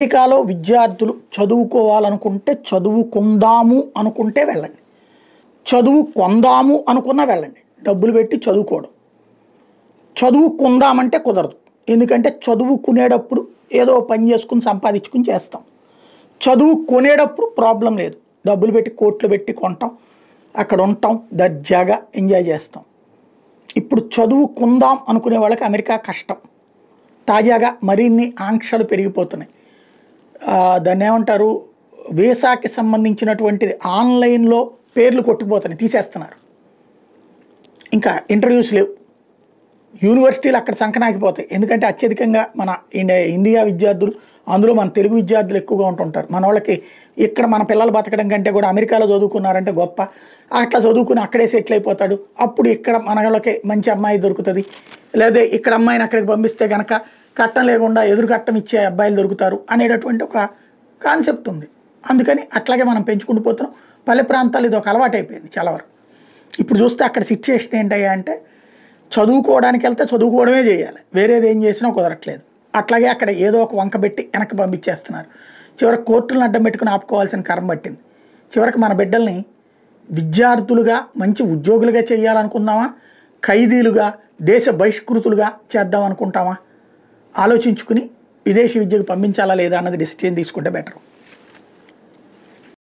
అమెరికాలో విద్యార్థులు చదువుకోవాలనుకుంటే చదువుకుందాము అనుకుంటే వెళ్ళండి. చదువుకుందాము అనుకున్నా వెళ్ళండి. డబ్బులు పెట్టి చదువుకోవడం. చదువుకుందామంటే కుదరదు. ఎందుకంటే చదువుకునేటప్పుడు ఏదో పని చేసుకుని సంపాదించుకుని చేస్తాం. చదువుకునేటప్పుడు ప్రాబ్లం లేదు. డబ్బులు పెట్టి కోట్లు పెట్టి కొంటాం, అక్కడ ఉంటాం, దర్జాగా ఎంజాయ్ చేస్తాం. ఇప్పుడు చదువుకుందాం అనుకునే వాళ్ళకి అమెరికా కష్టం. తాజాగా మరిన్ని ఆంక్షలు పెరిగిపోతున్నాయి. దాన్ని ఏమంటారు, వీసాకి సంబంధించినటువంటిది ఆన్లైన్లో పేర్లు కొట్టుకుపోతున్నాయి, తీసేస్తున్నారు. ఇంకా ఇంటర్వ్యూస్ లేవు. యూనివర్సిటీలు అక్కడ సంకనాకిపోతాయి. ఎందుకంటే అత్యధికంగా మన ఇండియా విద్యార్థులు, అందులో మన తెలుగు విద్యార్థులు ఎక్కువగా ఉంటుంటారు. మన వాళ్ళకి ఇక్కడ మన పిల్లలు బతకడం కంటే కూడా అమెరికాలో చదువుకున్నారంటే గొప్ప. అట్లా చదువుకుని అక్కడే సెటిల్ అయిపోతాడు. అప్పుడు ఇక్కడ మన వాళ్ళకి మంచి అమ్మాయి దొరుకుతుంది. లేదా ఇక్కడ అమ్మాయిని అక్కడికి పంపిస్తే కనుక కట్టం లేకుండా ఎదురు కట్టం ఇచ్చే అబ్బాయిలు దొరుకుతారు అనేటటువంటి ఒక కాన్సెప్ట్ ఉంది. అందుకని అట్లాగే మనం పెంచుకుంటూ పోతున్నాం. పల్లె ప్రాంతాలు ఇది ఒక అలవాటు అయిపోయింది చాలా వరకు. ఇప్పుడు చూస్తే అక్కడ సిచ్యుయేషన్ ఏంటయ్యా అంటే, చదువుకోవడానికి వెళ్తే చదువుకోవడమే చేయాలి, వేరేది ఏం చేసినా కుదరట్లేదు. అట్లాగే అక్కడ ఏదో ఒక వంక పెట్టి వెనక్కి పంపించేస్తున్నారు. చివరికి కోర్టులను అడ్డం పెట్టుకుని ఆపుకోవాల్సిన కరం పట్టింది. చివరికి మన బిడ్డల్ని విద్యార్థులుగా మంచి ఉద్యోగులుగా చేయాలనుకుందామా, ఖైదీలుగా దేశ బహిష్కృతులుగా చేద్దాం అనుకుంటామా? ఆలోచించుకుని విదేశీ విద్యకు పంపించాలా లేదా అన్నది డిసిషన్ తీసుకుంటే బెటర్.